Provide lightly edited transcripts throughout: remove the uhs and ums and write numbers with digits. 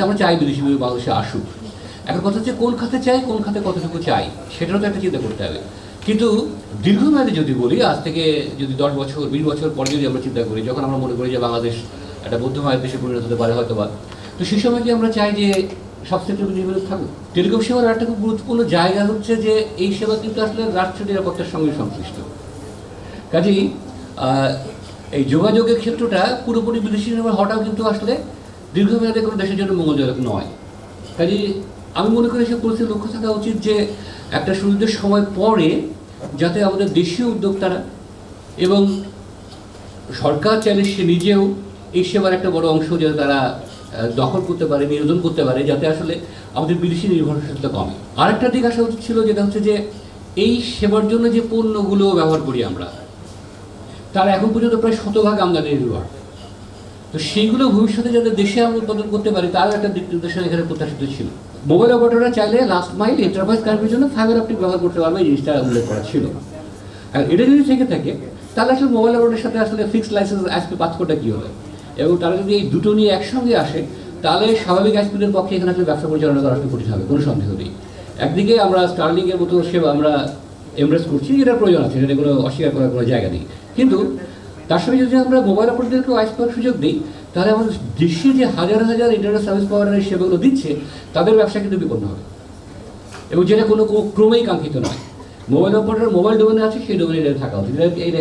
আমরা চাই বিদেশি বিনিয়োগ বাংলাদেশে আসুক। এখন কথা হচ্ছে কোন খাতে চাই, কোন খাতে কতটুকু চাই, সেটারও তো একটা চিন্তা করতে হবে। কিন্তু দীর্ঘমেয়াদে যদি বলি, আজ থেকে যদি 10 বছর 20 বছর পরে যদি আমরা চিন্তা করি, যখন আমরা মনে করি যে বাংলাদেশ একটা মধ্যমায়ের দেশে পরিণত হতে পারে হয়তো বা, তো সেই সময় কি আমরা চাই যে সব সেক্টর বিনিয়োগ থাকুক? টেলিকম সেবার একটা খুব গুরুত্বপূর্ণ জায়গা হচ্ছে যে এই সেবা কিন্তু আসলে রাষ্ট্রীয় নিরাপত্তার সঙ্গে সংশ্লিষ্ট। কাজেই এই যোগাযোগের ক্ষেত্রটা পুরোপুরি বিদেশি নির্ভর হওয়াটাও কিন্তু আসলে দীর্ঘমেয়াদে কোনো দেশের জন্য মঙ্গলজনক নয়। কাজেই আমি মনে করি সে পরিস্থিতি লক্ষ্য থাকা উচিত যে একটা সুনির্দিষ্ট সময় পরে যাতে আমাদের দেশীয় উদ্যোক্তারা এবং সরকার চাইলে সে নিজেও এই সেবার একটা বড় অংশ যাতে তারা দখল করতে পারে, নিয়োজন করতে পারে, যাতে আসলে আমাদের বিদেশি নির্ভরশীলতা কমে। আরেকটা দিক আসা উচিত ছিল, যেটা হচ্ছে যে এই সেবার জন্য যে পণ্যগুলো ব্যবহার করি আমরা, তারা এখন পর্যন্ত প্রায় 100% আমদানি নির্ভর। তো সেইগুলো ভবিষ্যতে যাতে দেশে আমরা উৎপাদন করতে পারি, তারও একটা দিক নির্দেশনা এখানে প্রত্যাশিত ছিল। মোবাইল অপারেটররা চাইলে লাস্ট মাইল এন্টারপ্রাইজ কার্ডের জন্য ফাইবার অপটিক ব্যবহার করতে পারবে, এই জিনিসটা উল্লেখ করা ছিল। আর এটা যদি থেকে থাকে, তাহলে আসলে মোবাইল অপারেটরের সাথে আসলে ফিক্সড লাইসেন্স আইএসপি পার্থক্যটা কী হবে, এবং তারা যদি এই দুটো নিয়ে একসঙ্গে আসে, তাহলে স্বাভাবিক আইএসপিদের পক্ষে এখানে আসলে ব্যবসা পরিচালনা করা আসলে কঠিন হবে, কোনো সন্দেহ নেই। একদিকে আমরা স্টারলিংয়ের মতো সেবা আমরা এমব্রেস করছি, এটার প্রয়োজন আছে, এটা কোনো অস্বীকার করার কোনো জায়গা নেই। কিন্তু তার সঙ্গে যদি আমরা মোবাইল অপারেটরদেরকেও আইএসপি পাওয়ার সুযোগ দিই, তাহলে আমাদের দেশে যে হাজার হাজার ইন্টারনেট সার্ভিস প্রোভাইডারের সেবাগুলো দিচ্ছে, তাদের ব্যবসা কিন্তু বিপন্ন হবে, এবং যেটা কোনো ক্রমেই কাঙ্ক্ষিত নয়। মোবাইল অপারেটর মোবাইল ডোমেনে আছে, সেই ডোমেনে থাকা উচিত,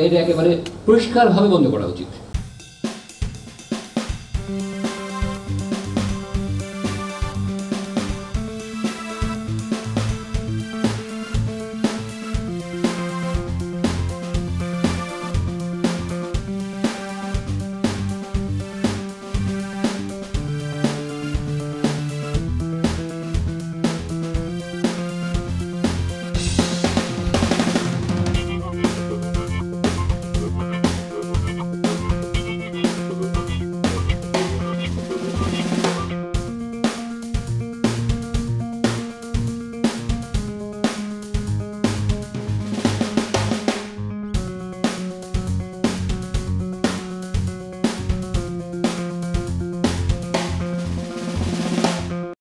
এটা একেবারে পরিষ্কারভাবে বন্ধ করা উচিত।